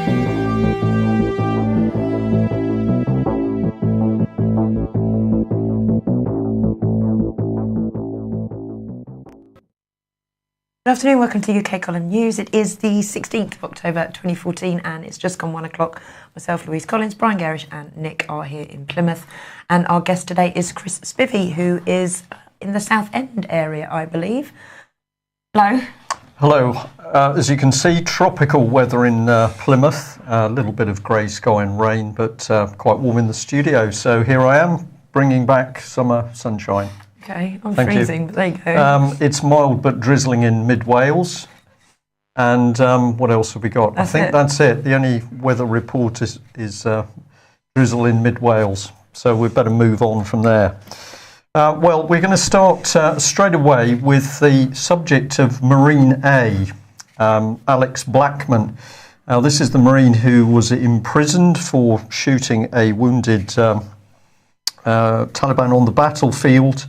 Good afternoon, welcome to UK Column News. It is the 16th of October 2014 and it's just gone 1 o'clock. Myself, Louise Collins, Brian Garish and Nick are here in Plymouth. And our guest today is Chris Spivey, who is in the South End area, I believe. Hello. Hello. As you can see, tropical weather in Plymouth. A little bit of grey sky and rain, but quite warm in the studio. So here I am, bringing back summer sunshine. Okay, I'm freezing, but there you go. It's mild but drizzling in mid-Wales. And what else have we got? I think that's it. The only weather report is drizzle in mid-Wales. So we'd better move on from there. Well, we're going to start straight away with the subject of Marine A, Alex Blackman. Now, this is the Marine who was imprisoned for shooting a wounded Taliban on the battlefield.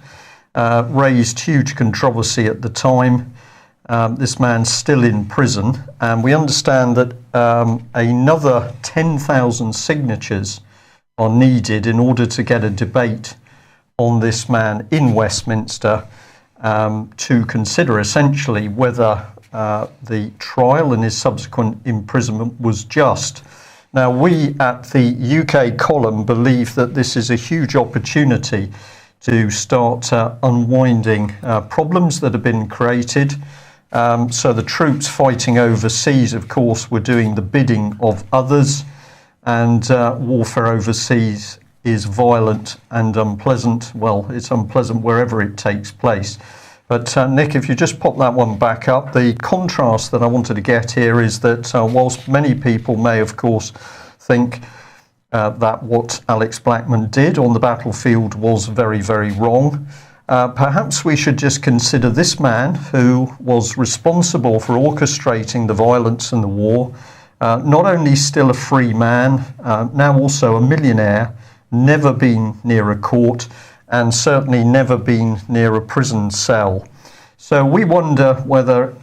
Raised huge controversy at the time. This man's still in prison, and we understand that another 10,000 signatures are needed in order to get a debate on this man in Westminster to consider essentially whether the trial and his subsequent imprisonment was just. Now, we at the UK column believe that this is a huge opportunity to start unwinding problems that have been created. So the troops fighting overseas, of course, were doing the bidding of others, and warfare overseas is violent and unpleasant. Well, it's unpleasant wherever it takes place. But Nick, if you just pop that one back up, the contrast that I wanted to get here is that whilst many people may, of course, think that what Alex Blackman did on the battlefield was very, very wrong, perhaps we should just consider this man who was responsible for orchestrating the violence and the war, not only still a free man, now also a millionaire, never been near a court, and certainly never been near a prison cell. So we wonder whether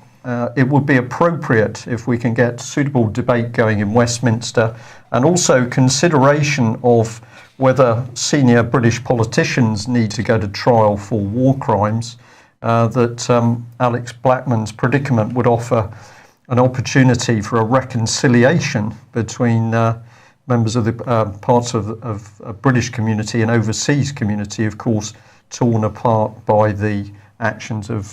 it would be appropriate if we can get suitable debate going in Westminster, and also consideration of whether senior British politicians need to go to trial for war crimes, that Alex Blackman's predicament would offer an opportunity for a reconciliation between members of the parts of British community and overseas community, of course, torn apart by the actions of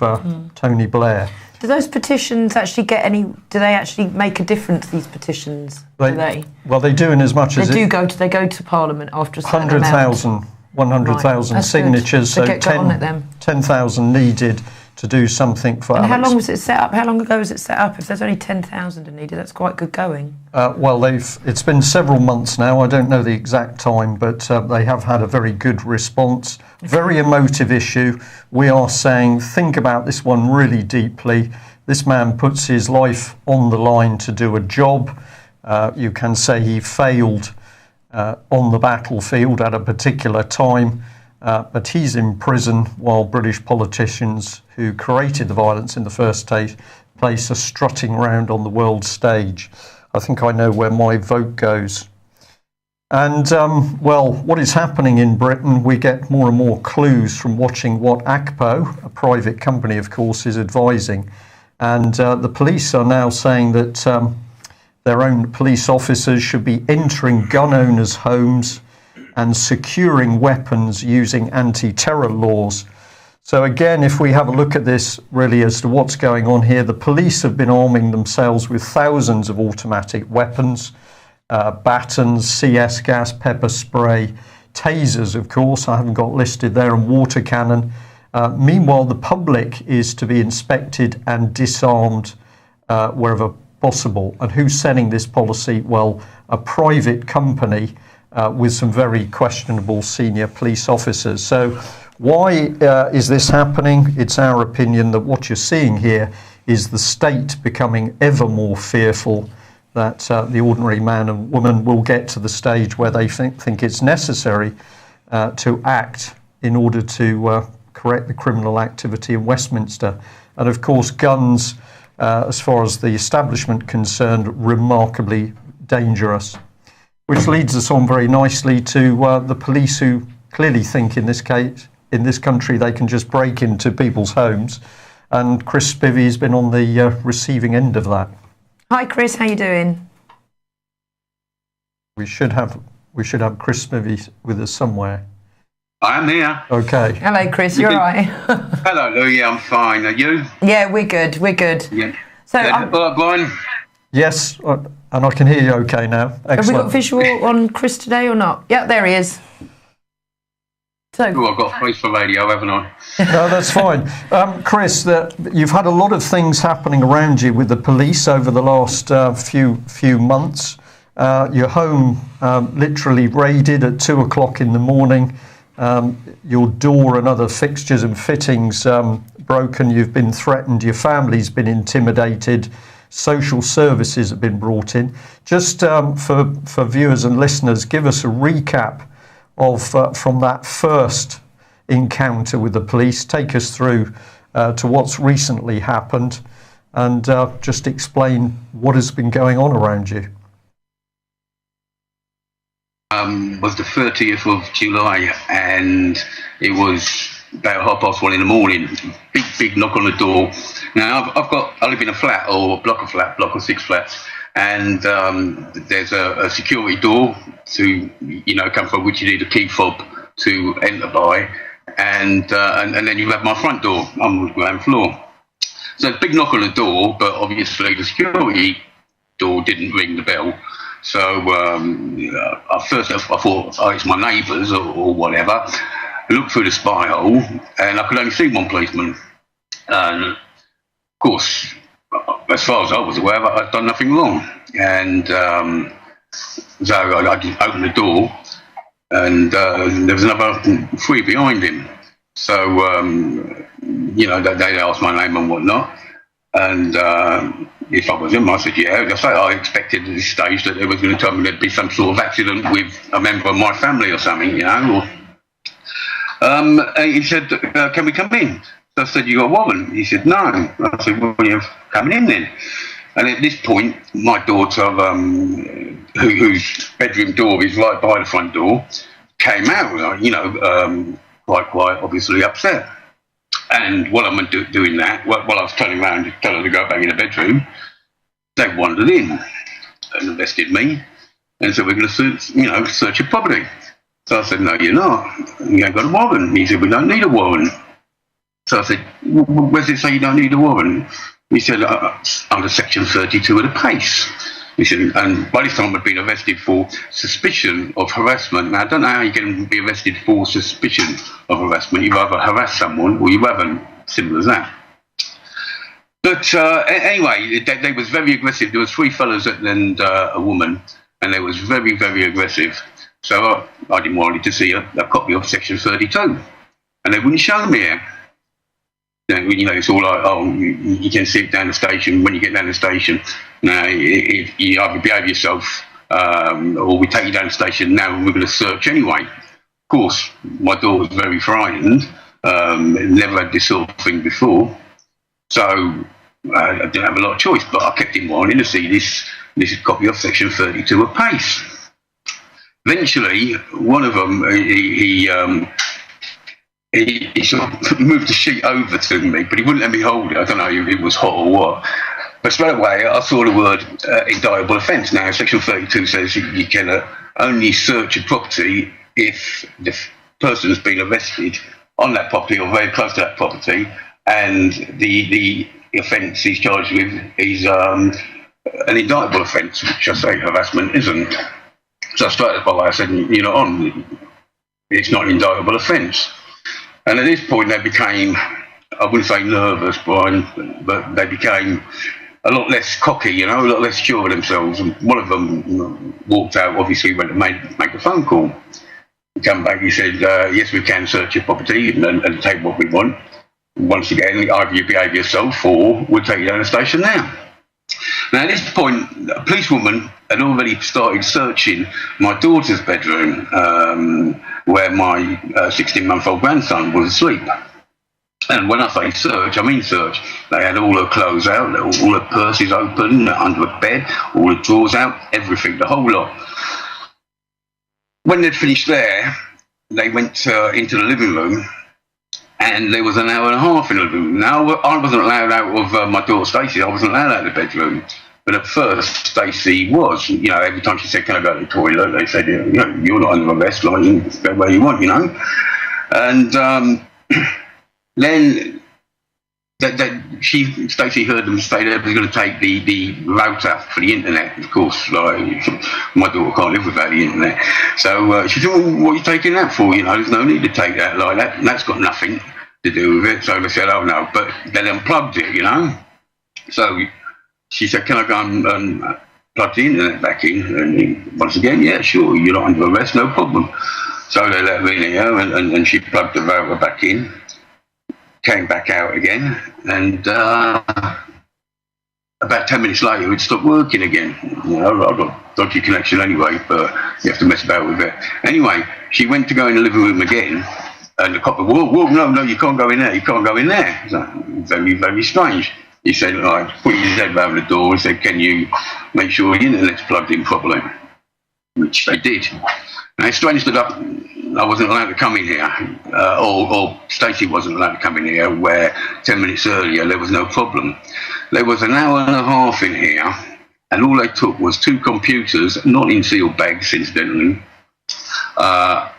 Tony Blair. Do those petitions actually get any? Do they actually make a difference? These petitions? Well, they do in as much as they go to Parliament after a certain 100,000 signatures. So get on it then. 10,000 needed to do something for. And Alex. How long was it set up? How long ago was it set up? If there's only 10,000 needed, that's quite good going. Well, it's been several months now. I don't know the exact time, but they have had a very good response. Okay. Very emotive issue. We are saying, think about this one really deeply. This man puts his life on the line to do a job. You can say he failed on the battlefield at a particular time. But he's in prison while British politicians who created the violence in the first place are strutting around on the world stage. I think I know where my vote goes. And, well, what is happening in Britain, we get more and more clues from watching what ACPO, a private company, of course, is advising. And the police are now saying that their own police officers should be entering gun owners' homes and securing weapons using anti-terror laws. So again, if we have a look at this really as to what's going on here, the police have been arming themselves with thousands of automatic weapons, batons, CS gas, pepper spray, tasers, of course, I haven't got listed there, and water cannon. Meanwhile, the public is to be inspected and disarmed wherever possible. And who's setting this policy? Well, a private company with some very questionable senior police officers. So why is this happening? It's our opinion that what you're seeing here is the state becoming ever more fearful that the ordinary man and woman will get to the stage where they think it's necessary to act in order to correct the criminal activity in Westminster. And of course, guns, as far as the establishment concerned, remarkably dangerous. Which leads us on very nicely to the police, who clearly think in this case, in this country, they can just break into people's homes. And Chris Spivey has been on the receiving end of that. Hi, Chris. How you doing? We should have Chris Spivey with us somewhere. I am here. Okay. Hello, Chris. You're right. Hello, Lou. Yeah, I'm fine. Are you? Yeah, we're good. We're good. Yeah. So, Brian? Yes, and I can hear you okay now. Excellent. have we got visual on Chris today or not? Yeah, there he is. So, Oh, I've got a face for radio, haven't I? No, that's fine. Chris, you've had a lot of things happening around you with the police over the last few months. Your home literally raided at 2 o'clock in the morning. Your door and other fixtures and fittings broken. You've been threatened. Your family's been intimidated. Social services have been brought in. Just for viewers and listeners, give us a recap of from that first encounter with the police. Take us through to what's recently happened, and just explain what has been going on around you. Was the 30th of July, and it was about 1:30 in the morning. Big knock on the door. Now I live in a flat, or a block of 6 flats, and there's a security door to come from, which you need a key fob to enter by, and then you have my front door on the ground floor. So it's a big knock on the door, but obviously the security door didn't ring the bell. So at first I thought, it's my neighbours or whatever. I looked through the spy hole, and I could only see one policeman. And of course, as far as I was aware, I'd done nothing wrong. And so I just opened the door, and there was another 3 behind him. So they asked my name and whatnot. And if I was him, I said, yeah. I expected at this stage that they were going to tell me there'd be some sort of accident with a member of my family or something, he said, can we come in? So I said, you got a warrant? He said, no. I said, well, you're coming in then. And at this point, my daughter, whose bedroom door is right by the front door, came out, quite obviously upset. And while I'm doing that, while I was turning around to tell her to go back in the bedroom, they wandered in and arrested me and said, we're going to search your property. So I said, no, you're not. You ain't got a warrant. He said, we don't need a warrant. So I said, where does it say you don't need a warrant? He said, under section 32 of the PACE. He said, and by this time I'd been arrested for suspicion of harassment. Now, I don't know how you can be arrested for suspicion of harassment. You either harass someone or you haven't. Simple as that. But anyway, they was very aggressive. There was 3 fellas and a woman, and they was very, very aggressive. So I didn't want to see a copy of section 32, and they wouldn't show me it. It's all like, you can see it down the station when you get down the station. Now, if you either behave yourself, or we take you down the station now, and we're going to search anyway. Of course, my daughter was very frightened. Never had this sort of thing before, so I didn't have a lot of choice. But I kept him wanting to see this is a copy of section 32 of PACE. Eventually, one of them, he sort of moved the sheet over to me, but he wouldn't let me hold it. I don't know if it was hot or what. But straight away, I saw the word indictable offence. Now, section 32 says you can only search a property if the person has been arrested on that property or very close to that property, and the offence he's charged with is an indictable offence, which I say harassment isn't. So straight away I said, you're not on. It's not an indictable offence. And at this point they became, I wouldn't say nervous, Brian, but they became a lot less cocky, a lot less sure of themselves. And one of them walked out, obviously went to make a phone call. He came back, he said, yes, we can search your property and take what we want. Once again, either you behave yourself or we'll take you down the station now. Now, at this point, a policewoman had already started searching my daughter's bedroom, where my 16-month-old grandson was asleep. And when I say search, I mean search. They had all her clothes out, all her purses open, under her bed, all the drawers out, everything, the whole lot. When they'd finished there, they went into the living room, and there was an hour and a half in the living room. Now, I wasn't allowed out of my daughter Stacey. I wasn't allowed out of the bedroom. But at first, Stacey was. You know, every time she said, "Can I go to the toilet?" they said, "You know, you're not under arrest, like, you can go where you want," you know. And then Stacey heard them say they were going to take the router for the internet. Of course, like, my daughter can't live without the internet. So she said, "Well, what are you taking that for? You know, there's no need to take that like that. That's got nothing to do with it." So they said, "Oh no," but they unplugged it, you know. So she said, "Can I go and plug the internet back in?" And once again, "Yeah, sure, you're not under arrest, no problem." So they let me in here, and she plugged the router back in, came back out again, and about 10 minutes later, it stopped working again. You know, I've got dodgy connection anyway, but you have to mess about with it. Anyway, she went to go in the living room again, and the cop said, "Whoa, no, you can't go in there, you can't go in there." So, very, very strange. He said, like, put his head around the door and said, "Can you make sure the internet's plugged in properly?" Which they did. And it's strange that I wasn't allowed to come in here, or Stacey wasn't allowed to come in here, where 10 minutes earlier there was no problem. There was an hour and a half in here, and all they took was 2 computers, not in sealed bags, incidentally, a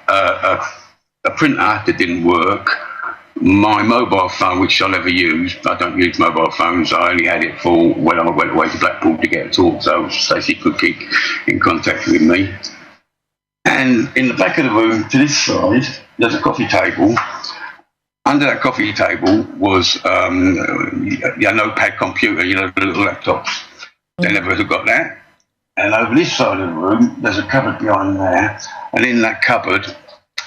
printer that didn't work, my mobile phone, which I never used. I don't use mobile phones. I only had it for when I went away to Blackpool to get a talk, so Stacey could keep in contact with me. And in the back of the room, to this side, there's a coffee table. Under that coffee table was a notepad computer, you know, the little laptops. They never have got that. And over this side of the room, there's a cupboard behind there. And in that cupboard,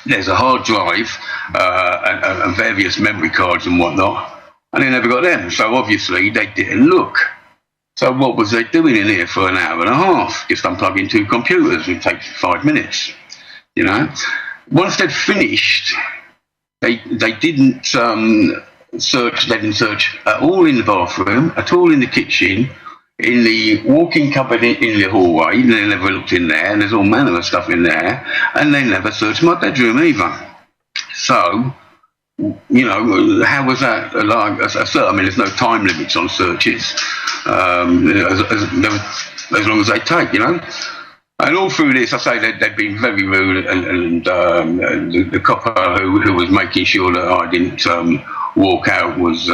there's a hard drive and various memory cards and whatnot. And they never got them. So obviously, they didn't look. So what was they doing in here for an hour and a half? Just unplugging 2 computers. It takes 5 minutes, you know. Once they'd finished, they didn't search. They didn't search at all in the bathroom, at all in the kitchen, in the walk-in cupboard in the hallway. They never looked in there, and there's all manner of stuff in there. And they never searched my bedroom either. So, you know, how was that? Like, I mean, there's no time limits on searches, as long as they take, you know. And all through this, I say they'd been very rude, and the copper who was making sure that I didn't walk out was,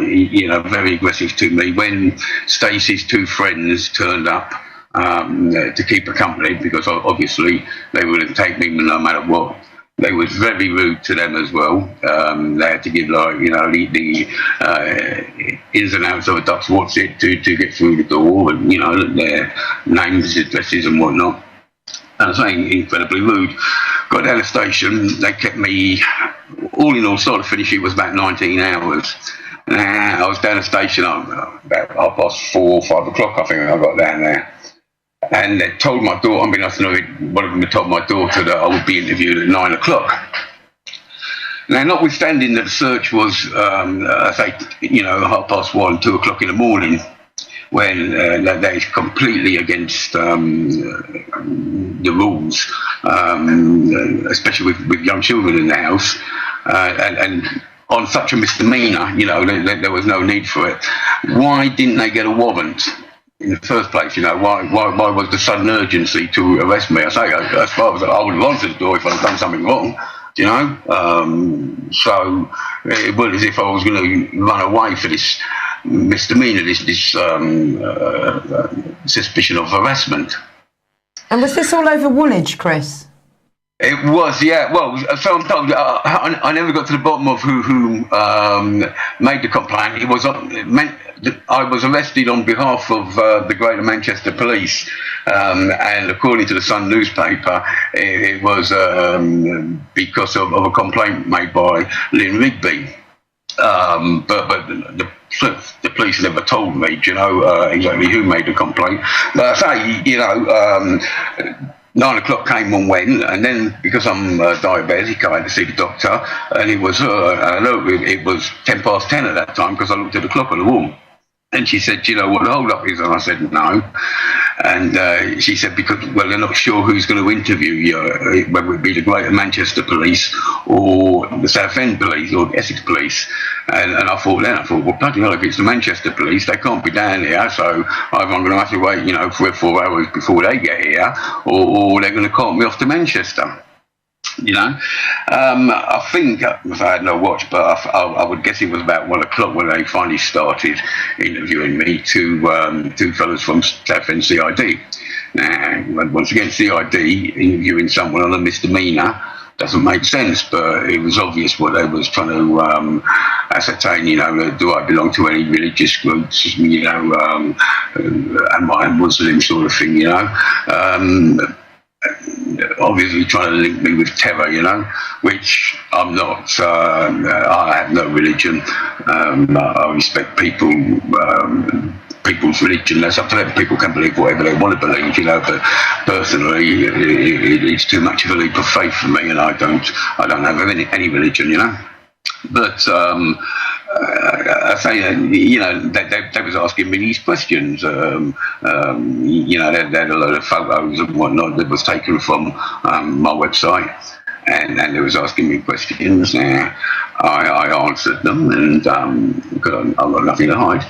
you know, very aggressive to me. When Stacey's 2 friends turned up to keep her company, because obviously they wouldn't take me no matter what. They was very rude to them as well. They had to give, like, you know, the ins and outs of a duck's what's it to get through the door, and, you know, their names, addresses and whatnot. And I was saying, incredibly rude. Got down the station, they kept me, all in all, start to finish, it was about 19 hours. I was down the station about 4:30, 5 o'clock, I think I got down there. And they told my daughter, I mean, I don't know, one of them had told my daughter that I would be interviewed at 9 o'clock. Now, notwithstanding that the search was, I say, you know, 1:30, 2 o'clock in the morning, when that is completely against the rules, especially with young children in the house, and on such a misdemeanour, you know, there was no need for it. Why didn't they get a warrant in the first place? You know, why was the sudden urgency to arrest me? I say, as far as I would have answered the door if I'd done something wrong, you know. So it was as if I was going to run away for this misdemeanour, this suspicion of harassment. And was this all over Woolwich, Chris? It was, yeah. Well, so I'm told. I never got to the bottom of who made the complaint. It was I was arrested on behalf of the Greater Manchester Police, and according to the Sun newspaper, it was because of a complaint made by Lynn Rigby. But the police never told me, you know, exactly who made the complaint. But I say, you know, 9 o'clock came and went, and then because I'm diabetic, I had to see the doctor, and it was it was 10 past 10 at that time because I looked at the clock on the wall. And she said, "Do you know what the hold up is?" And I said, "No." And she said, "Because, well, they're not sure who's going to interview you, whether it be the Greater Manchester Police or the Southend Police or the Essex Police." And I thought, well, bloody hell, if it's the Manchester Police, they can't be down here, so either I'm going to have to wait, 3 or 4 hours before they get here, or they're going to cart me off to Manchester. I think, if I had no watch, but I would guess it was about 1 o'clock when they finally started interviewing me, two fellas from Southend CID. Now, once again, CID interviewing someone on a misdemeanour doesn't make sense, but it was obvious what they was trying to ascertain, do I belong to any religious groups, am I a Muslim sort of thing, obviously trying to link me with terror, which I'm not. I have no religion. I respect people's religion. That's up to them. People can believe whatever they want to believe, but personally, it's too much of a leap of faith for me, and I don't have any religion, But I say, they was asking me these questions. They had a load of photos and whatnot that was taken from my website, and they was asking me questions. Now, I answered them, and because I've got nothing to hide.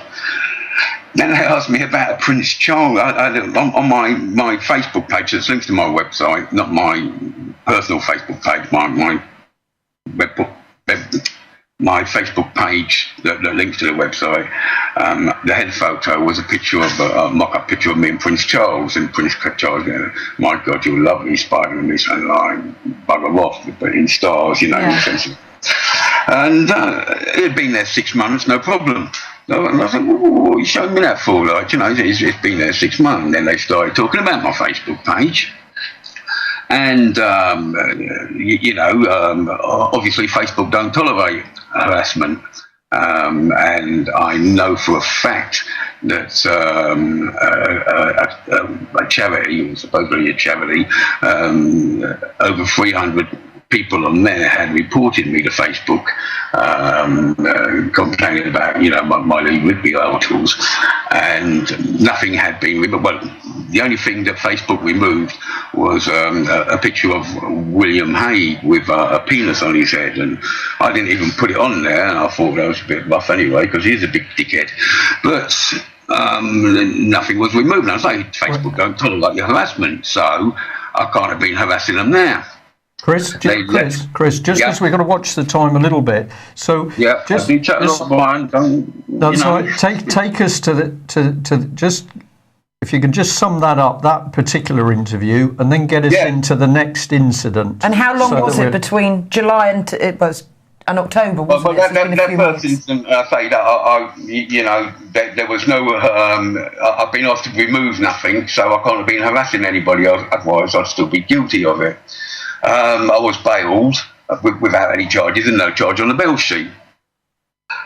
Then they asked me about Prince Charles. On my Facebook page, that's linked to my website, not my personal Facebook page, my Facebook page that links to the website. The head photo was a picture of a mock-up picture of me and Prince Charles, and Prince Charles, "My God, you're lovely, Spider," and me saying, "Bugger off," but in stars, And it had been there 6 months, no problem. And I said, "Well, what are you showing me that for?" It's been there 6 months. And then they started talking about my Facebook page. And, obviously Facebook don't tolerate harassment. And I know for a fact that a charity, supposedly a charity, over 300 people on there had reported me to Facebook, complaining about, my Lee Rigby articles, and nothing had been removed. Well, the only thing that Facebook removed was a picture of William Hague with a penis on his head, and I didn't even put it on there, and I thought that was a bit rough anyway, because he's a big dickhead. But nothing was removed. And I say, Facebook don't tolerate your harassment, so I can't have been harassing them now. Chris, just as we're going to watch the time a little bit, so just right. Take us to just, if you can just sum that up, that particular interview, and then get us into the next incident. And how long was it between July and October? Well, that first incident, I say that there was no. I've been asked to remove nothing, so I can't have been harassing anybody else. Otherwise, I'd still be guilty of it. I was bailed without any charges and no charge on the bail sheet.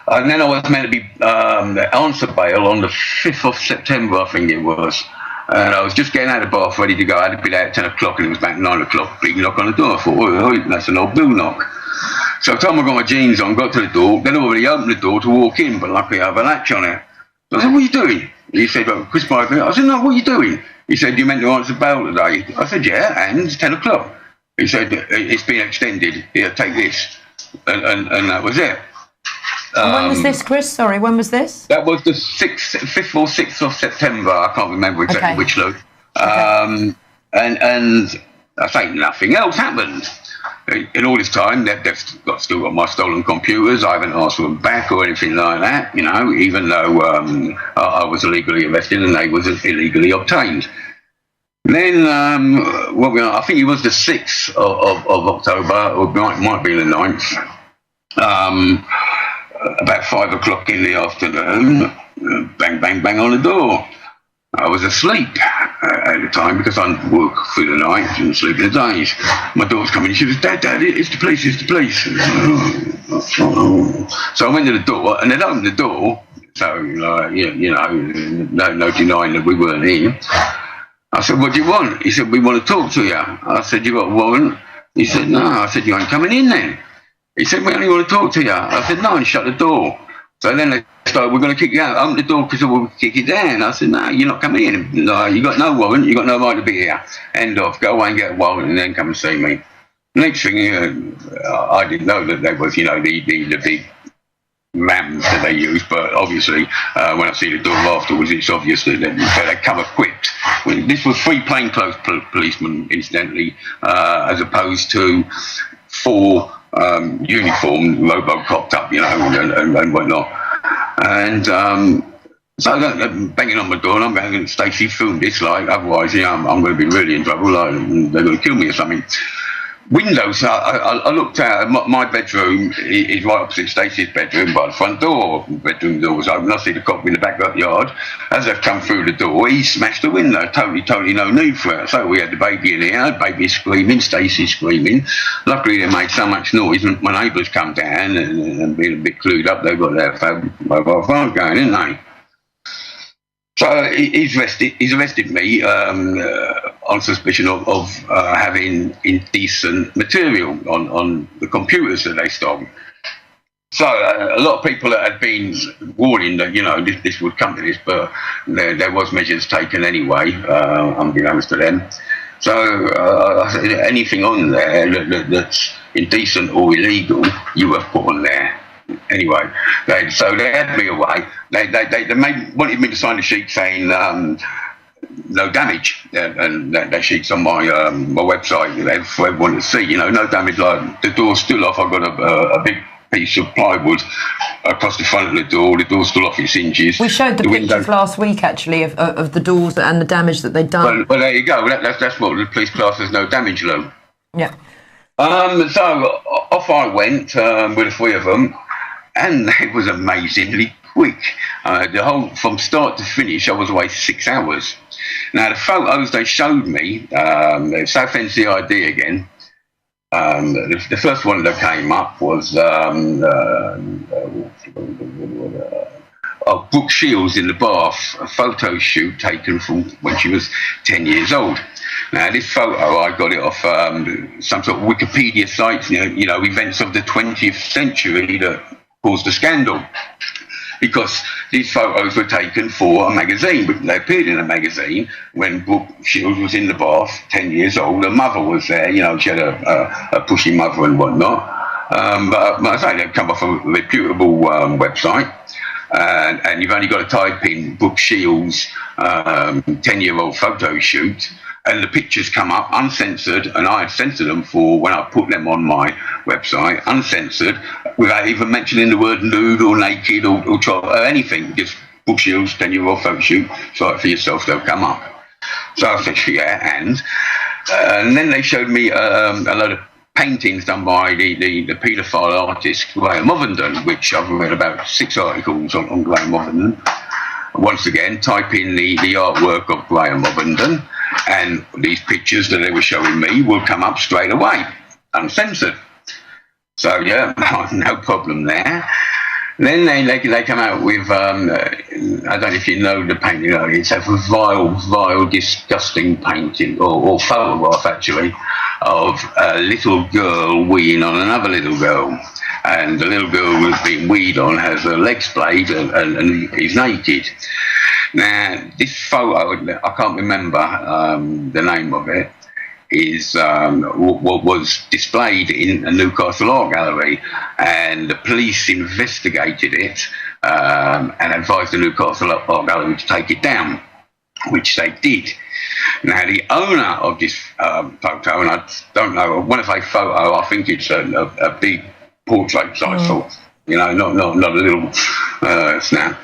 And then I was meant to be answer bail on the 5th of September, I think it was. And I was just getting out of the bath, ready to go. I had to be there at 10 o'clock, and it was about 9 o'clock. Big knock on the door. I thought, oh, that's an old bill knock. So I told him I got my jeans on, got to the door. Then I already opened the door to walk in, but luckily I have a latch on it. So I said, "What are you doing?" He said, "Well, Chris Byfield." I said, "No, what are you doing?" He said, "You meant to answer bail today?" I said, "Yeah, and it's 10 o'clock. He said, "It's been extended. Here, take this." And that was it. When was this, Chris? Sorry, when was this? That was the 5th or 6th of September. I can't remember exactly which load. And I say nothing else happened. In all this time, they've still got my stolen computers. I haven't asked for them back or anything like that, even though I was illegally arrested and they was illegally obtained. Then, I think it was the 6th of October, or might be the 9th. About 5 o'clock in the afternoon, bang, bang, bang on the door. I was asleep at the time because I work through the night and sleep in the days. My daughter's coming in. She was, Dad, it's the police, it's the police. So I went to the door, and they'd opened the door. So, no denying that we weren't in. I said, what do you want? He said, we want to talk to you. I said, you got a warrant? He said, no. I said, you ain't coming in then. He said, we only want to talk to you. I said, no, and shut the door. So then they started, we're going to kick you out. Open the door because we'll kick you down. I said, no, you're not coming in. No, you got no warrant. You got no right to be here. End off. Go away and get a warrant and then come and see me. Next thing, I didn't know that there was, the big MAMs that they use, but obviously when I see the door afterwards, it's obvious that they come equipped. This was 3 plainclothes policemen, incidentally, as opposed to 4 uniform Robocop up, and whatnot. And so they're banging on my door, and I'm going, Stacey, film this, otherwise, I'm going to be really in trouble, they're going to kill me or something. Windows, I looked out, my bedroom is right opposite Stacey's bedroom by the front door. The bedroom door was open. I see the cop in the backyard. As they've come through the door, he smashed the window. Totally no need for it. So we had the baby in here, the baby screaming, Stacey screaming. Luckily they made so much noise, and my neighbours come down and being a bit clued up, they've got their mobile phone going, didn't they? So he's arrested me on suspicion of having indecent material on the computers that they stole. So a lot of people had been warning that this would come to this, but there was measures taken anyway, unbeknownst to them. So anything on there that's indecent or illegal, you have put on there. Anyway, so they had me away. They wanted me to sign a sheet saying no damage, and that sheet's on my website for everyone to see. No damage. Like the door's still off. I've got a big piece of plywood across the front of the door. The door's still off its hinges. We showed the pictures last week, actually, of the doors and the damage that they'd done. Well, there you go. That's what the police class has no damage, Lou. Yeah. So off I went with the 3 of them. And it was amazingly quick. The whole, from start to finish, I was away 6 hours. Now, the photos they showed me, Southend CID again, the first one that came up was Brooke Shields in the bath, a photo shoot taken from when she was 10 years old. Now, this photo, I got it off some sort of Wikipedia site, events of the 20th century that caused a scandal, because these photos were taken for a magazine. They appeared in a magazine when Brooke Shields was in the bath, 10 years old. Her mother was there, she had a pushy mother and whatnot. But I say they've come off a reputable website, and you've only got to type in Brooke Shields 10-year-old photo shoot, and the pictures come up uncensored, and I censored them for when I put them on my website, uncensored, without even mentioning the word nude or naked or anything. Just Brooke Shields 10-year-old photo shoot, try it for yourself, they'll come up. So I said, yeah, and then they showed me a load of paintings done by the paedophile artist Graham Ovenden, which I've read about 6 articles on Graham Ovenden. Once again, type in the artwork of Graham Ovenden, and these pictures that they were showing me will come up straight away, uncensored. So yeah, no problem there. Then they come out with, I don't know if you know the painting, it's a vile, disgusting painting, or photograph actually, of a little girl weeing on another little girl. And the little girl who's being weed on has her legs splayed and is naked. Now, this photo, I can't remember the name of it, is what was displayed in a Newcastle art gallery, and the police investigated it and advised the Newcastle art gallery to take it down, which they did. Now, the owner of this photo, and I don't know, when I say photo, I think it's a big portrait size sort, not a little snap.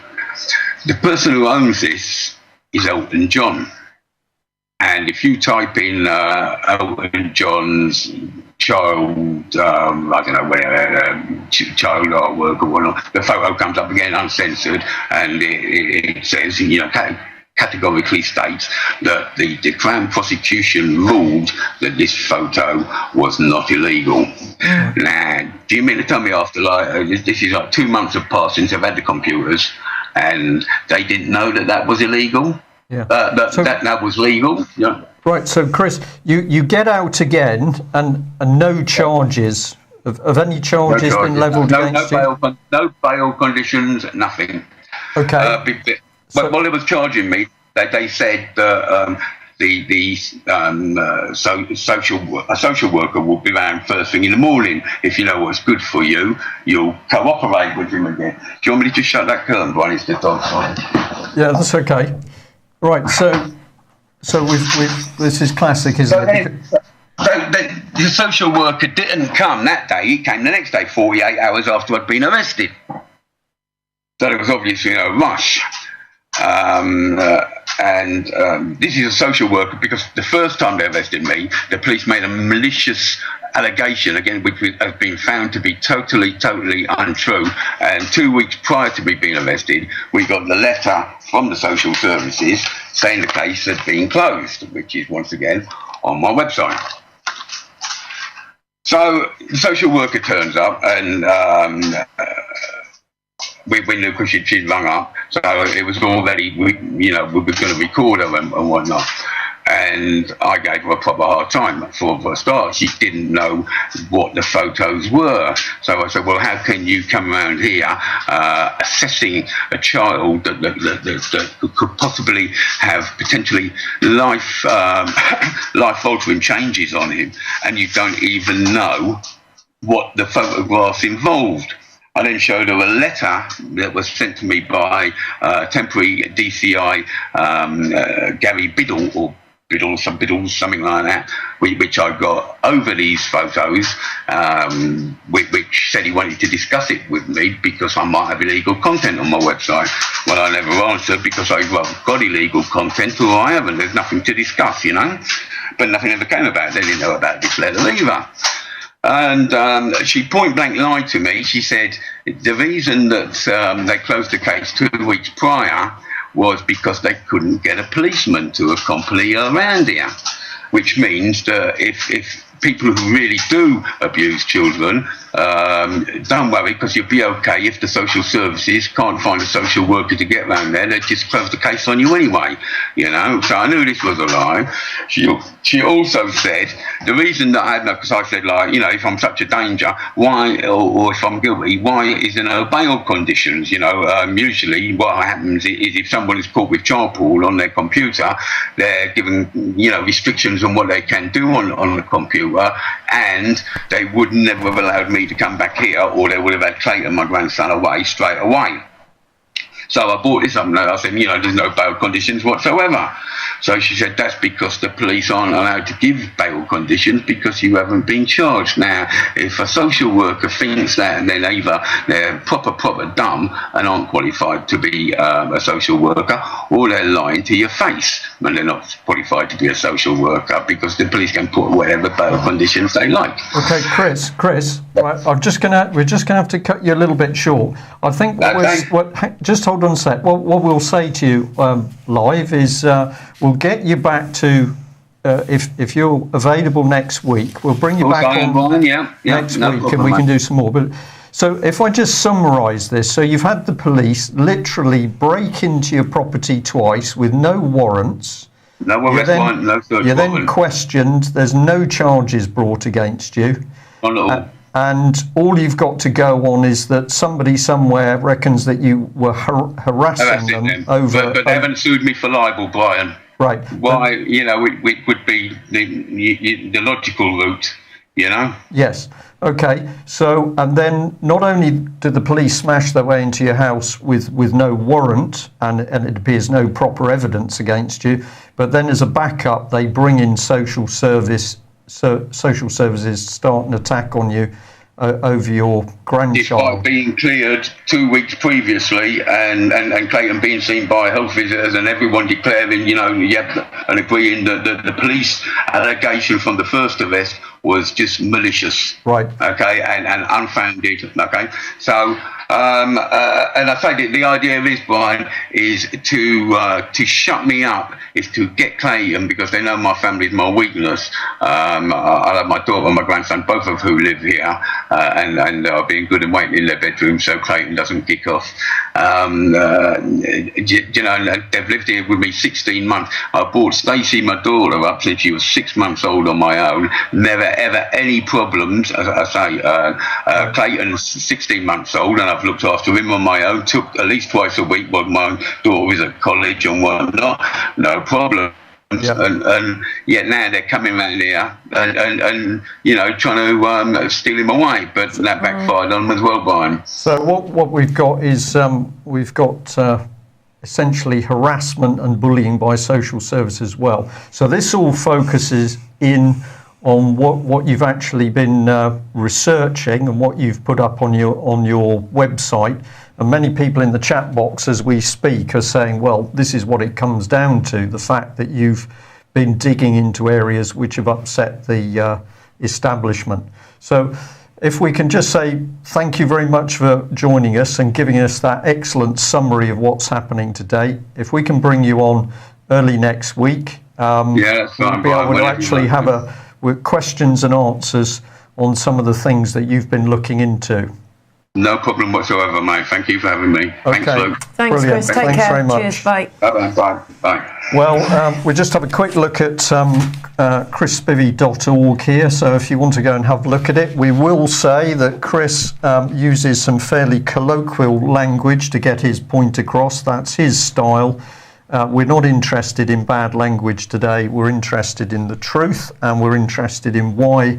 The person who owns this is Elton John. And if you type in Elton John's child, I don't know where, child artwork or whatnot, the photo comes up again uncensored, and it says, categorically states that the Crown prosecution ruled that this photo was not illegal. Now, do you mean to tell me after this is like 2 months have passed since I've had the computers, and they didn't know that was illegal? Yeah. That was legal. Yeah. Right. So, Chris, you get out again, and no charges of any charges been levelled against you? No bail conditions, nothing. Okay. But while they was charging me, they said that a social worker will be around first thing in the morning. If you know what's good for you, you'll cooperate with him again. Do you want me to just shut that curtain, Brian? It's the dog side. Yeah, that's okay. Right. So we've this is classic, isn't it? The social worker didn't come that day. He came the next day, 48 hours after I'd been arrested. So there was obviously no rush. This is a social worker because the first time they arrested me, the police made a malicious allegation, again, which has been found to be totally untrue. And 2 weeks prior to me being arrested, we got the letter from the social services saying the case had been closed, which is once again on my website. So the social worker turns up and we knew because she'd rung up, so it was already, we were going to record her and whatnot. And I gave her a proper hard time for a start. She didn't know what the photos were. So I said, well, how can you come around here assessing a child that could possibly have potentially life-altering changes on him, and you don't even know what the photographs involved? I then showed her a letter that was sent to me by temporary DCI Gary Biddle, or Biddles, something like that, which I got over these photos, which said he wanted to discuss it with me because I might have illegal content on my website. Well, I never answered because I've got illegal content or I haven't. There's nothing to discuss, But nothing ever came about it. They didn't know about this letter either. And she point blank lied to me. She said the reason that they closed the case 2 weeks prior was because they couldn't get a policeman to accompany her around here, which means that if people who really do abuse children, don't worry, because you'll be okay if the social services can't find a social worker to get round there. They just close the case on you anyway, So I knew this was a lie. She also said the reason that I had no, because I said, if I'm such a danger, why, or if I'm guilty, why isn't there bail conditions? Usually what happens is if someone is caught with child porn on their computer, they're given, restrictions on what they can do on the computer, and they would never have allowed me to come back here, or they would have had Clayton, my grandson, away straight away. So I brought this up and I said, there's no bail conditions whatsoever. So she said, that's because the police aren't allowed to give bail conditions because you haven't been charged. Now, if a social worker thinks that, then either they're proper dumb and aren't qualified to be a social worker, or they're lying to your face when they're not qualified to be a social worker, because the police can put whatever bail conditions they like. Okay, Chris, right, we're just gonna have to cut you a little bit short. I think just hold on a sec. What we'll say to you live is we'll get you back to if you're available next week. We'll bring you back on next week, and we can do some more. But so if I just summarise this, so you've had the police literally break into your property twice with no warrants. No arrest warrant, no search warrant. You're then questioned. There's no charges brought against you. Not at all. And all you've got to go on is that somebody somewhere reckons that you were harassing them over. But they haven't sued me for libel, Brian. Right. Why? It would be the logical route. Yes. Okay. So, and then not only did the police smash their way into your house with no warrant, and it appears no proper evidence against you, but then as a backup, they bring in social services start an attack on you over your grandchild. Despite being cleared 2 weeks previously, and Clayton being seen by health visitors, and everyone declaring, and agreeing that the police allegation from the first arrest was just malicious. Right. Okay, and unfounded. Okay. So And I say the idea is, Brian, is to shut me up, is to get Clayton, because they know my family's my weakness. I have my daughter and my grandson, both of who live here, and are being good and waiting in their bedroom so Clayton doesn't kick off. You know, they've lived here with me 16 months. I brought Stacey, my daughter, up since she was 6 months old on my own. Never ever any problems. As I say, Clayton's 16 months old, and I've looked after him on my own. Took at least twice a week while my daughter was at college and whatnot. No problem. Yep. And yet now they're coming around here and you know, trying to steal him away, but that backfired on them as well, Brian. So what we've got is essentially harassment and bullying by social services as well. So this all focuses in on what you've actually been researching and what you've put up on your website. And many people in the chat box as we speak are saying, well, this is what it comes down to, the fact that you've been digging into areas which have upset the establishment. So if we can just say thank you very much for joining us and giving us that excellent summary of what's happening today. If we can bring you on early next week, that's fine, we'll be able to actually have with questions and answers on some of the things that you've been looking into. No problem whatsoever, mate. Thank you for having me. Okay. Thanks, Luke. Thanks, Brilliant. Chris. Take Thanks care. very much. Cheers. Bye. Bye. Well, we just have a quick look at chrisspivey.org here. So if you want to go and have a look at it, we will say that Chris uses some fairly colloquial language to get his point across. That's his style. We're not interested in bad language today. We're interested in the truth, and we're interested in why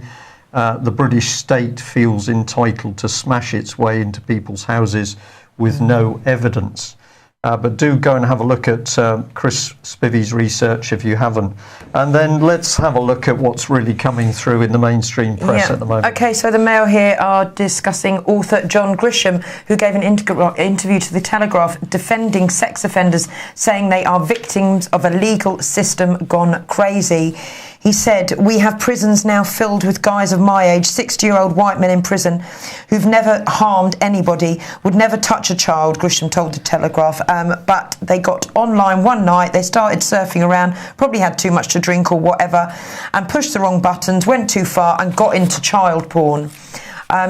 the British state feels entitled to smash its way into people's houses with no evidence. But do go and have a look at Chris Spivey's research if you haven't. And then let's have a look at what's really coming through in the mainstream press at the moment. OK, so the Mail here are discussing author John Grisham, who gave an interview to The Telegraph defending sex offenders, saying they are victims of a legal system gone crazy. He said, "We have prisons now filled with guys of my age, 60-year-old white men in prison who've never harmed anybody, would never touch a child," Grisham told The Telegraph. But they got online one night, they started surfing around, probably had too much to drink or whatever, and pushed the wrong buttons, went too far and got into child porn.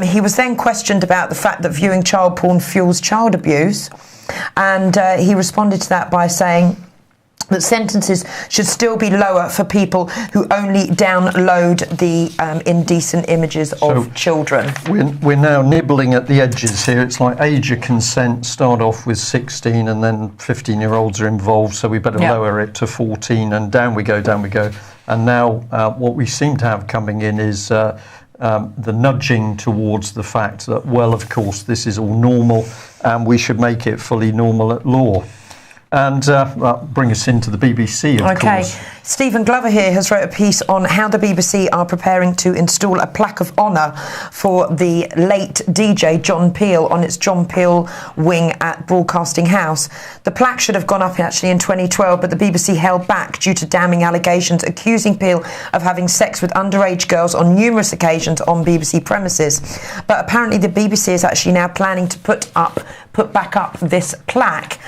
He was then questioned about the fact that viewing child porn fuels child abuse. And he responded to that by saying that sentences should still be lower for people who only download the indecent images of children. We're now nibbling at the edges here. It's like age of consent, start off with 16 and then 15-year-olds are involved, so we better lower it to 14 and down we go. And now what we seem to have coming in is the nudging towards the fact that, well, of course, this is all normal and we should make it fully normal at law. And bring us into the BBC, of course. Stephen Glover here has wrote a piece on how the BBC are preparing to install a plaque of honour for the late DJ John Peel on its John Peel wing at Broadcasting House. The plaque should have gone up actually in 2012, but the BBC held back due to damning allegations accusing Peel of having sex with underage girls on numerous occasions on BBC premises. But apparently the BBC is actually now planning to put back up this plaque.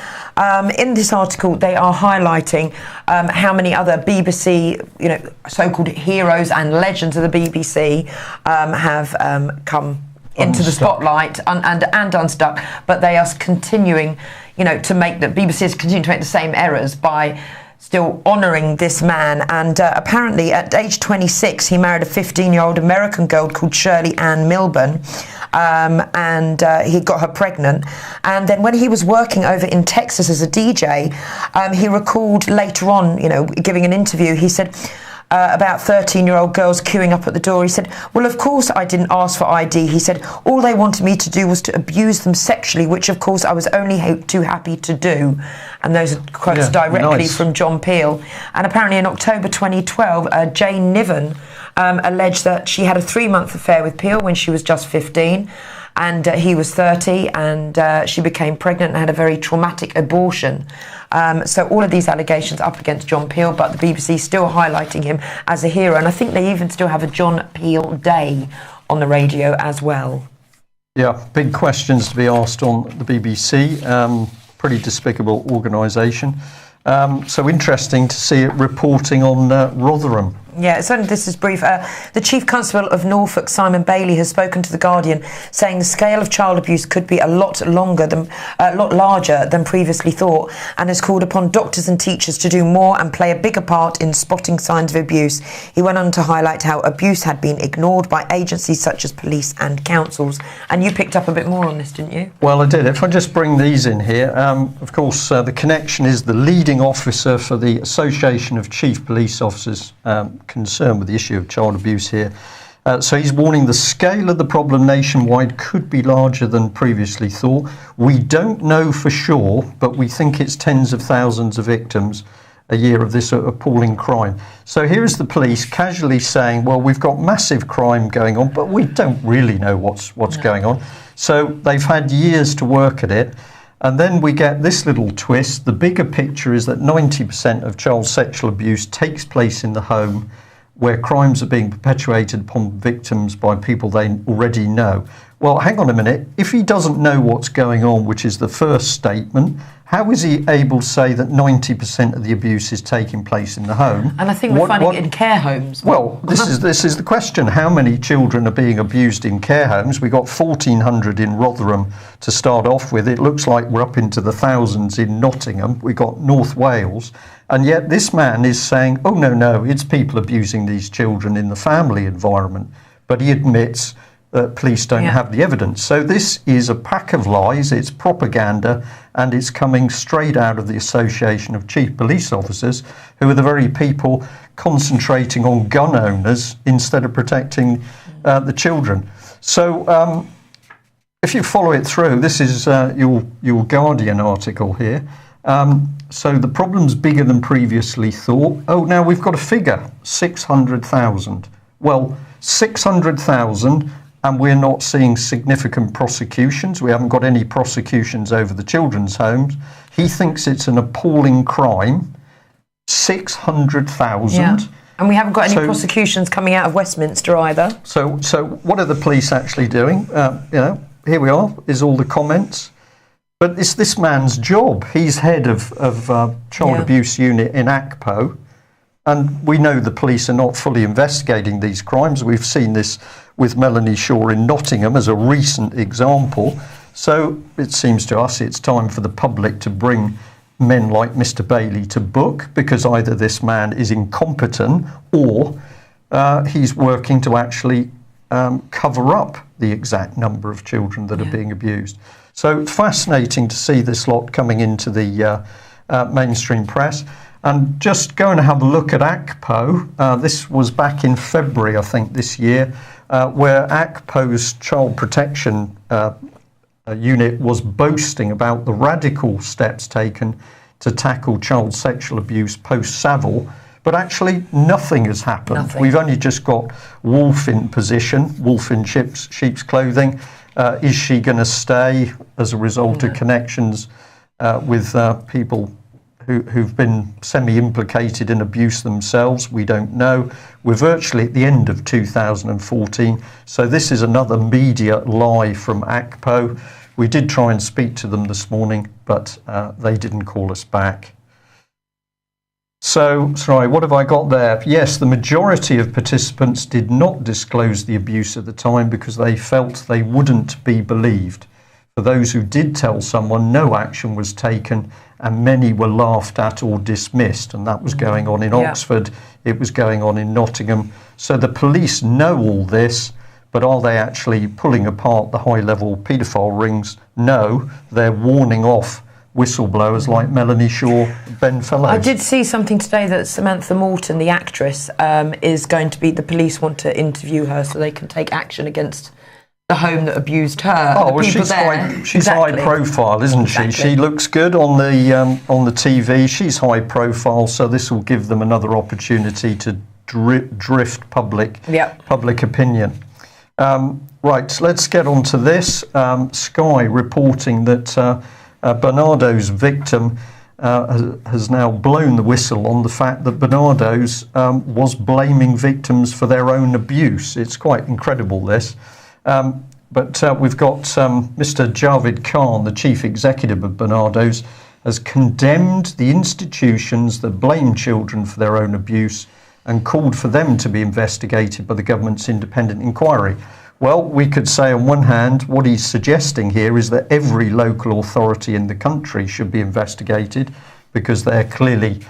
In this article, they are highlighting how many other BBC, so-called heroes and legends of the BBC have come into the spotlight and unstuck. But they are continuing, to make the BBC is continuing to make the same errors by still honouring this man. And apparently, at age 26, he married a 15-year-old American girl called Shirley Ann Milburn. And he got her pregnant. And then when he was working over in Texas as a DJ, he recalled later on, giving an interview, he said about 13-year-old girls queuing up at the door. He said, "Well, of course I didn't ask for ID." He said, "All they wanted me to do was to abuse them sexually, which of course I was only too happy to do." And those are quotes directly from John Peel. And apparently in October 2012, Jane Niven alleged that she had a 3-month affair with Peel when she was just 15 and he was 30, and she became pregnant and had a very traumatic abortion. So all of these allegations up against John Peel, but the BBC still highlighting him as a hero, and I think they even still have a John Peel Day on the radio as well. Yeah, big questions to be asked on the BBC. Pretty despicable organisation. So interesting to see it reporting on Rotherham. Yeah, certainly this is brief. The Chief Constable of Norfolk, Simon Bailey, has spoken to The Guardian, saying the scale of child abuse could be a lot larger than previously thought, and has called upon doctors and teachers to do more and play a bigger part in spotting signs of abuse. He went on to highlight how abuse had been ignored by agencies such as police and councils. And you picked up a bit more on this, didn't you? Well, I did. If I just bring these in here, of course, the connection is the leading officer for the Association of Chief Police Officers concerned with the issue of child abuse here. So he's warning the scale of the problem nationwide could be larger than previously thought. We don't know for sure, but we think it's tens of thousands of victims a year of this appalling crime. So here is the police casually saying, well, we've got massive crime going on, but we don't really know what's going on. So they've had years to work at it. And then we get this little twist. The bigger picture is that 90% of child sexual abuse takes place in the home, where crimes are being perpetuated upon victims by people they already know. Well, hang on a minute. If he doesn't know what's going on, which is the first statement, how is he able to say that 90% of the abuse is taking place in the home? And I think we're finding it in care homes. Well, this is the question. How many children are being abused in care homes? We got 1,400 in Rotherham to start off with. It looks like we're up into the thousands in Nottingham. We got North Wales. And yet this man is saying, oh, no, it's people abusing these children in the family environment. But he admits that police don't have the evidence. So this is a pack of lies, it's propaganda, and it's coming straight out of the Association of Chief Police Officers, who are the very people concentrating on gun owners instead of protecting the children. So if you follow it through, this is your Guardian article here. So the problem's bigger than previously thought. Oh, now we've got a figure, 600,000. Well, 600,000, and we're not seeing significant prosecutions. We haven't got any prosecutions over the children's homes. He thinks it's an appalling crime. 600,000. Yeah. And we haven't got any prosecutions coming out of Westminster either. So what are the police actually doing? Here we are, is all the comments. But it's this man's job. He's head of child abuse unit in ACPO. And we know the police are not fully investigating these crimes. We've seen this with Melanie Shaw in Nottingham as a recent example. So it seems to us it's time for the public to bring men like Mr. Bailey to book, because either this man is incompetent or he's working to actually cover up the exact number of children that are being abused. So it's fascinating to see this lot coming into the mainstream press. And just go and have a look at ACPO. This was back in February, I think, this year, where ACPO's child protection unit was boasting about the radical steps taken to tackle child sexual abuse post-Savile. But actually, nothing has happened. We've only just got Wolf in position, Wolf in sheep's clothing. Is she going to stay as a result of connections with people who've been semi-implicated in abuse themselves? We don't know. We're virtually at the end of 2014, so this is another media lie from ACPO. We did try and speak to them this morning, but they didn't call us back. So, sorry, what have I got there? Yes, the majority of participants did not disclose the abuse at the time because they felt they wouldn't be believed. For those who did tell someone, no action was taken, and many were laughed at or dismissed. And that was going on in Oxford, it was going on in Nottingham. So the police know all this, but are they actually pulling apart the high-level paedophile rings? No, they're warning off whistleblowers like Melanie Shaw, Ben Fellows. I did see something today that Samantha Morton, the actress, is going to be, the police want to interview her so they can take action against the home that abused her. Oh, well, she's high profile, isn't she? She looks good on the TV. She's high profile, so this will give them another opportunity to drift public opinion. Right, let's get on to this. Sky reporting that Bernardo's victim has now blown the whistle on the fact that Bernardo's was blaming victims for their own abuse. It's quite incredible, this. But we've got Mr. Javed Khan, the chief executive of Barnardo's, has condemned the institutions that blame children for their own abuse and called for them to be investigated by the government's independent inquiry. Well, we could say on one hand, what he's suggesting here is that every local authority in the country should be investigated because they're clearly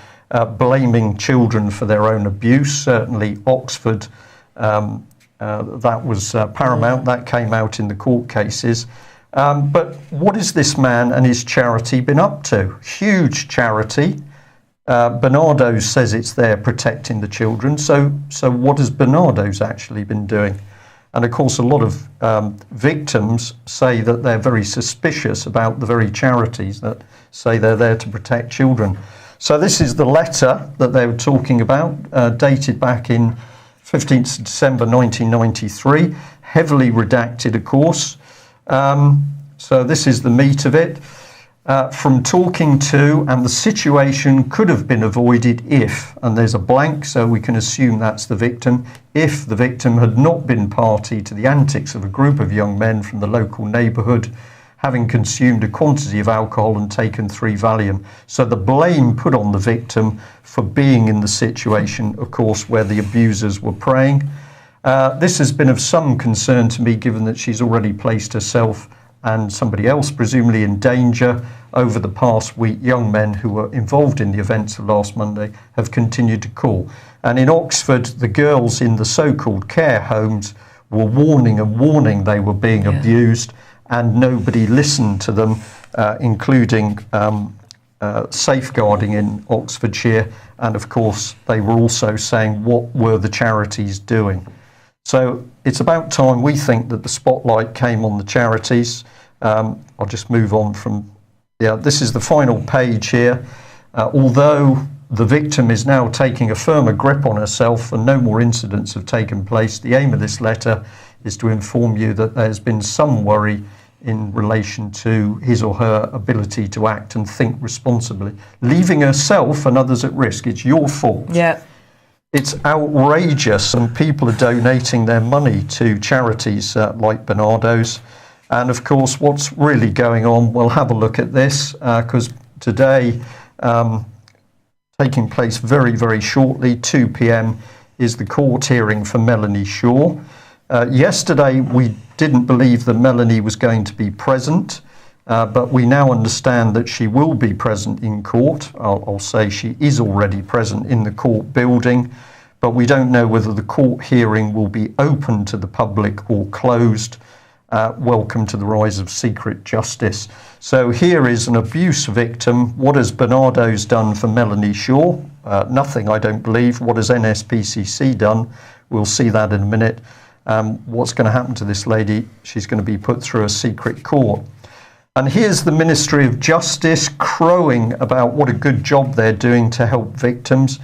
blaming children for their own abuse. Certainly Oxford, that was paramount. That came out in the court cases. But what has this man and his charity been up to? Huge charity. Barnardo's says it's there protecting the children. So what has Barnardo's actually been doing? And of course, a lot of victims say that they're very suspicious about the very charities that say they're there to protect children. So this is the letter that they were talking about, dated back in 15th of December 1993, heavily redacted, of course. So this is the meat of it. From talking to, and the situation could have been avoided if, and there's a blank, so we can assume that's the victim, if the victim had not been party to the antics of a group of young men from the local neighbourhood, having consumed a quantity of alcohol and taken 3 Valium. So the blame put on the victim for being in the situation, of course, where the abusers were preying. This has been of some concern to me, given that she's already placed herself and somebody else presumably in danger over the past week. Young men who were involved in the events of last Monday have continued to call. And in Oxford, the girls in the so-called care homes were warning they were being abused, and nobody listened to them, including safeguarding in Oxfordshire. And of course, they were also saying, what were the charities doing? So it's about time, we think, that the spotlight came on the charities. I'll just move on from, this is the final page here. Although the victim is now taking a firmer grip on herself and no more incidents have taken place, the aim of this letter is to inform you that there's been some worry in relation to his or her ability to act and think responsibly, leaving herself and others at risk. It's your fault. Yeah. It's outrageous, and people are donating their money to charities like Barnardo's. And of course, what's really going on, we'll have a look at this, because today, taking place very, very shortly, 2 p.m, is the court hearing for Melanie Shaw. Yesterday, we didn't believe that Melanie was going to be present, but we now understand that she will be present in court. I'll say she is already present in the court building, but we don't know whether the court hearing will be open to the public or closed. Welcome to the rise of secret justice. So here is an abuse victim. What has Barnardo's done for Melanie Shaw? Nothing, I don't believe. What has NSPCC done? We'll see that in a minute. What's going to happen to this lady? She's going to be put through a secret court. And here's the Ministry of Justice crowing about what a good job they're doing to help victims.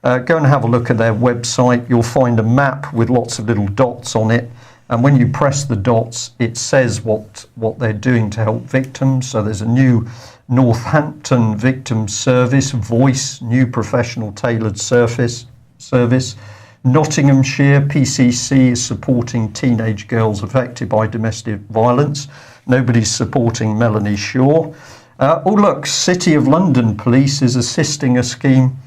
Go and have a look at their website. You'll find a map with lots of little dots on it. And when you press the dots, it says what they're doing to help victims. So there's a new Northampton Victim Service, Voice, new professional tailored service. Nottinghamshire PCC is supporting teenage girls affected by domestic violence. Nobody's supporting Melanie Shaw. Oh look, City of London Police is assisting a scheme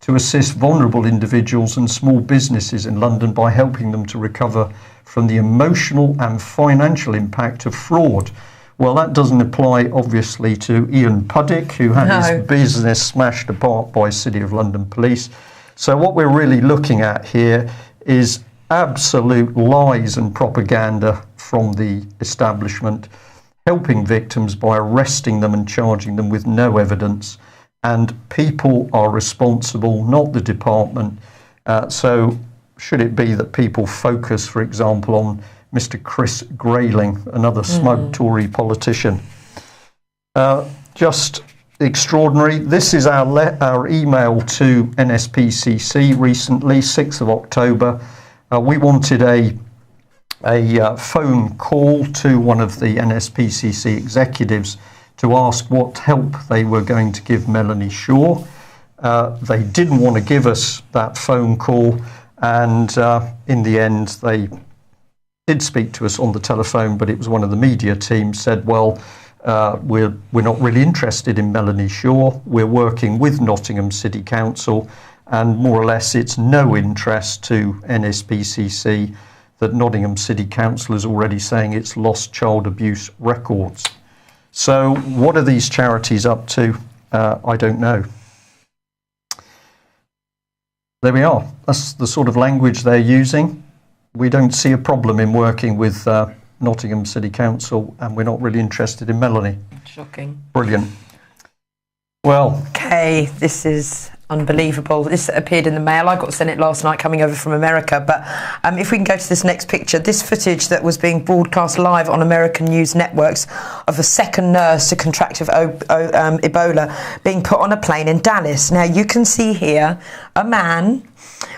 to assist vulnerable individuals and small businesses in London by helping them to recover from the emotional and financial impact of fraud. Well, that doesn't apply, obviously, to Ian Puddick, who had his business smashed apart by City of London Police. So what we're really looking at here is absolute lies and propaganda from the establishment, helping victims by arresting them and charging them with no evidence. And people are responsible, not the department. So should it be that people focus, for example, on Mr. Chris Grayling, another smug Tory politician? Just extraordinary. This is our email to NSPCC recently, 6th of October. We wanted a phone call to one of the NSPCC executives to ask what help they were going to give Melanie Shaw. They didn't want to give us that phone call, and in the end they did speak to us on the telephone, but it was one of the media team, said, well, we're not really interested in Melanie Shaw. We're working with Nottingham City Council, and more or less it's no interest to NSPCC that Nottingham City Council is already saying it's lost child abuse records. So what are these charities up to? I don't know. There we are. That's the sort of language they're using. We don't see a problem in working with Nottingham City Council, and we're not really interested in Melanie. Shocking. Brilliant. Well, okay, this is unbelievable. This appeared in the Mail. I got sent it last night coming over from America. But if we can go to this next picture, this footage that was being broadcast live on American news networks of a second nurse to contract of Ebola being put on a plane in Dallas. Now, you can see here a man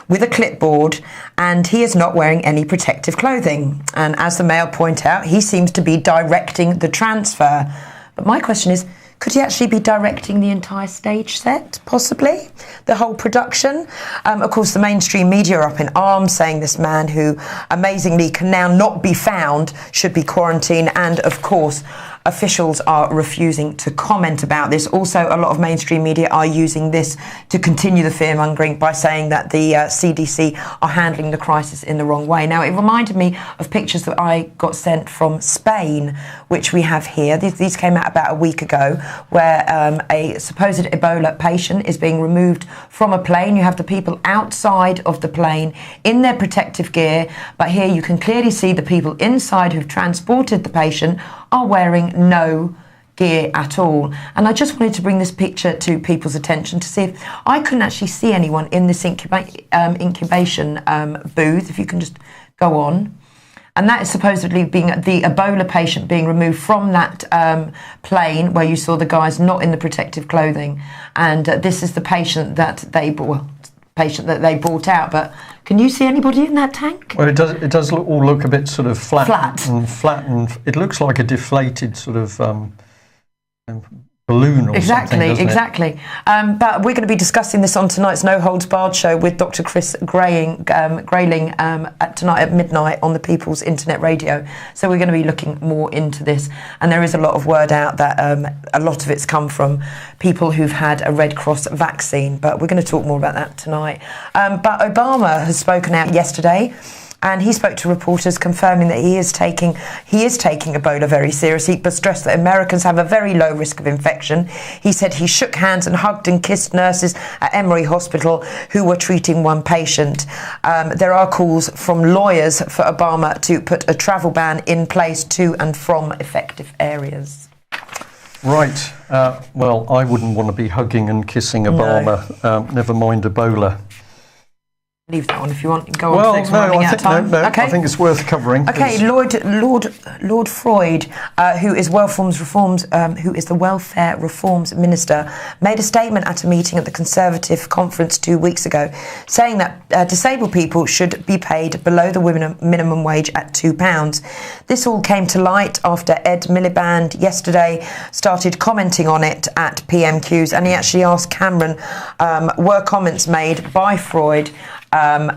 with a clipboard, and he is not wearing any protective clothing. And as the Mail point out, he seems to be directing the transfer. But my question is, could he actually be directing the entire stage set, possibly? The whole production? Of course, the mainstream media are up in arms, saying this man, who amazingly can now not be found, should be quarantined. And, of course, officials are refusing to comment about this. Also, a lot of mainstream media are using this to continue the fear-mongering by saying that the CDC are handling the crisis in the wrong way. Now, it reminded me of pictures that I got sent from Spain, which we have here. These came out about a week ago, where a supposed Ebola patient is being removed from a plane. You have the people outside of the plane in their protective gear, but here you can clearly see the people inside who've transported the patient are wearing no gear at all. And I just wanted to bring this picture to people's attention to see if I couldn't actually see anyone in this incubation booth. If you can just go on. And that is supposedly being the Ebola patient being removed from that plane where you saw the guys not in the protective clothing. And this is the patient that they brought out. But can you see anybody in that tank? Well, it does all look a bit sort of flat. And it looks like a deflated sort of balloon or something, doesn't Exactly. But we're going to be discussing this on tonight's No Holds Barred show with Dr. Chris Grayling tonight at midnight on the People's Internet Radio. So we're going to be looking more into this. And there is a lot of word out that a lot of it's come from people who've had a Red Cross vaccine. But we're going to talk more about that tonight. But Obama has spoken out yesterday, and he spoke to reporters confirming that he is taking Ebola very seriously, but stressed that Americans have a very low risk of infection. He said he shook hands and hugged and kissed nurses at Emory Hospital who were treating one patient. There are calls from lawyers for Obama to put a travel ban in place to and from affected areas. Right. Well, I wouldn't want to be hugging and kissing Obama. No. Never mind Ebola. Leave that one if you want. Go on to the next one. Okay. I think it's worth covering. Okay, Lord Freud, who is the Welfare Reforms Minister, made a statement at a meeting at the Conservative conference 2 weeks ago, saying that disabled people should be paid below the minimum wage at £2. This all came to light after Ed Miliband yesterday started commenting on it at PMQs, and he actually asked Cameron, were comments made by Freud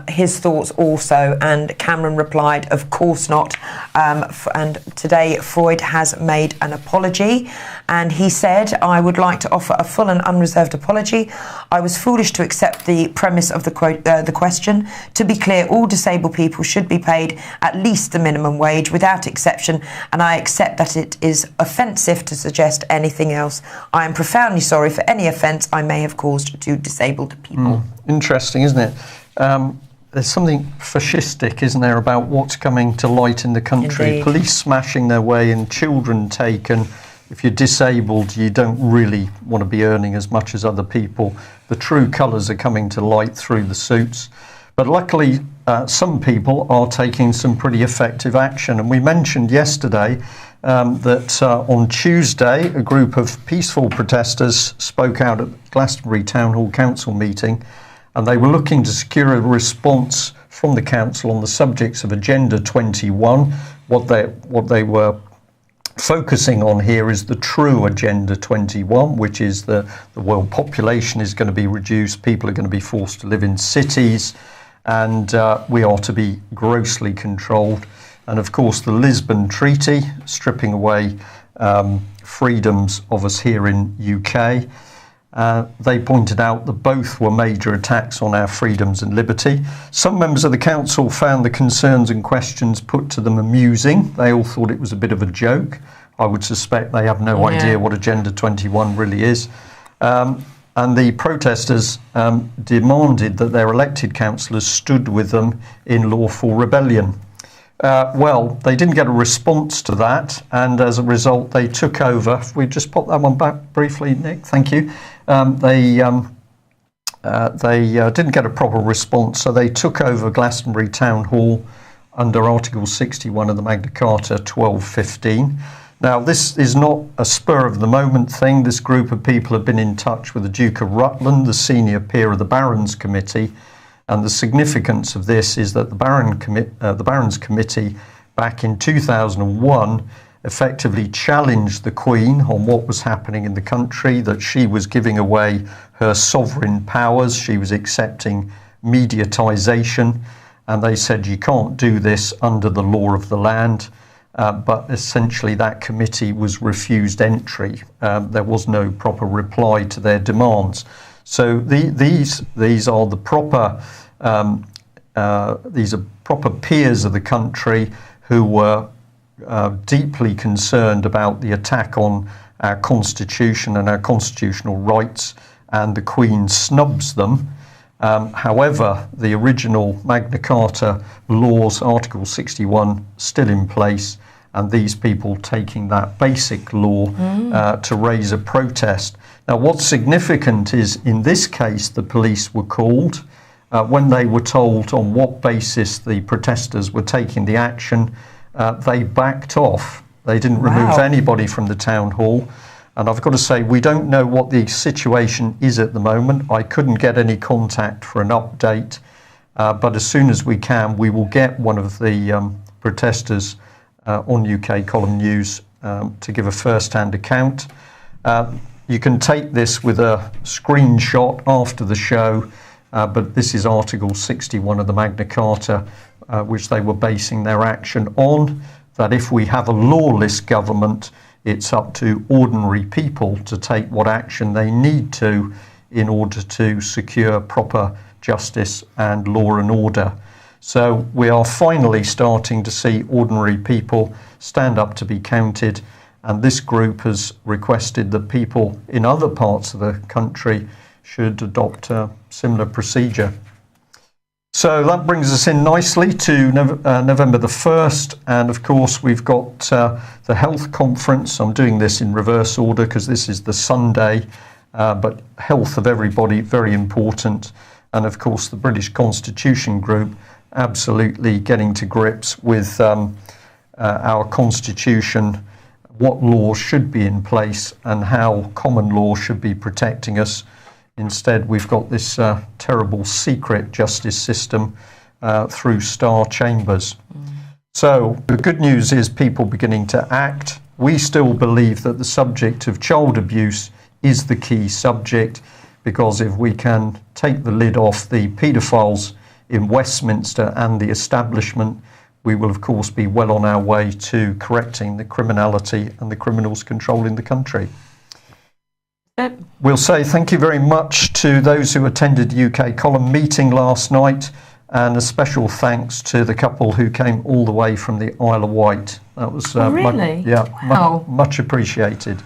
his thoughts also, and Cameron replied, of course not. And today Freud has made an apology, and he said, I would like to offer a full and unreserved apology. I was foolish to accept the premise of the question. To be clear, all disabled people should be paid at least the minimum wage without exception, and I accept that it is offensive to suggest anything else. I am profoundly sorry for any offence I may have caused to disabled people. Interesting, isn't it? There's something fascistic, isn't there, about what's coming to light in the country. Indeed. Police smashing their way in, children taken. If you're disabled, you don't really want to be earning as much as other people. The true colours are coming to light through the suits. But luckily, some people are taking some pretty effective action. And we mentioned yesterday that on Tuesday, a group of peaceful protesters spoke out at Glastonbury Town Hall Council meeting, and they were looking to secure a response from the council on the subjects of Agenda 21. What they were focusing on here is the true Agenda 21, which is the world population is going to be reduced, people are going to be forced to live in cities, and we are to be grossly controlled. And of course, the Lisbon Treaty, stripping away freedoms of us here in UK. They pointed out that both were major attacks on our freedoms and liberty. Some members of the council found the concerns and questions put to them amusing. They all thought it was a bit of a joke. I would suspect they have no idea what Agenda 21 really is. And the protesters demanded that their elected councillors stood with them in lawful rebellion. Well, they didn't get a response to that, and as a result, they took over. If we just pop that one back briefly, Nick, thank you. They didn't get a proper response, so they took over Glastonbury Town Hall under Article 61 of the Magna Carta 1215. Now, this is not a spur-of-the-moment thing. This group of people have been in touch with the Duke of Rutland, the senior peer of the Barons Committee, and the significance of this is that the Barons Committee back in 2001 effectively challenged the Queen on what was happening in the country, that she was giving away her sovereign powers, she was accepting mediatisation, and they said you can't do this under the law of the land. But essentially that committee was refused entry. There was no proper reply to their demands. So these are the proper proper peers of the country who were deeply concerned about the attack on our constitution and our constitutional rights, and the Queen snubs them. However, the original Magna Carta laws, Article 61, still in place, and these people taking that basic law to raise a protest. Now, what's significant is, in this case, the police were called. When they were told on what basis the protesters were taking the action, they backed off. They didn't remove anybody from the town hall. And I've got to say, we don't know what the situation is at the moment. I couldn't get any contact for an update. But as soon as we can, we will get one of the protesters on UK Column News to give a first-hand account. You can take this with a screenshot after the show, but this is Article 61 of the Magna Carta, which they were basing their action on, that if we have a lawless government, it's up to ordinary people to take what action they need to in order to secure proper justice and law and order. So we are finally starting to see ordinary people stand up to be counted, and this group has requested that people in other parts of the country should adopt a similar procedure. So that brings us in nicely to November the 1st, and of course we've got the health conference. I'm doing this in reverse order because this is the Sunday, but health of everybody, very important. And of course the British Constitution Group absolutely getting to grips with our Constitution, what laws should be in place and how common law should be protecting us. Instead, we've got this terrible secret justice system through star chambers. So the good news is people beginning to act. We still believe that the subject of child abuse is the key subject, because if we can take the lid off the paedophiles in Westminster and the establishment, we will of course be well on our way to correcting the criminality and the criminals controlling the country. We'll say thank you very much to those who attended UK Column meeting last night, and a special thanks to the couple who came all the way from the Isle of Wight. That was much appreciated.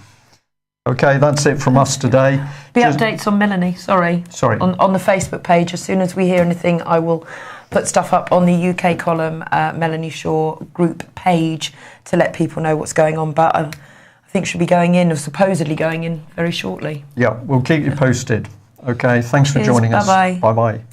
Okay, that's it from us today. The updates on Melanie, sorry. On the Facebook page. As soon as we hear anything, I will put stuff up on the UK Column Melanie Shaw group page to let people know what's going on. But I think she'll be going in, or supposedly going in, very shortly. Yeah, we'll keep you posted. Okay, thanks for joining us. Bye-bye. Bye-bye.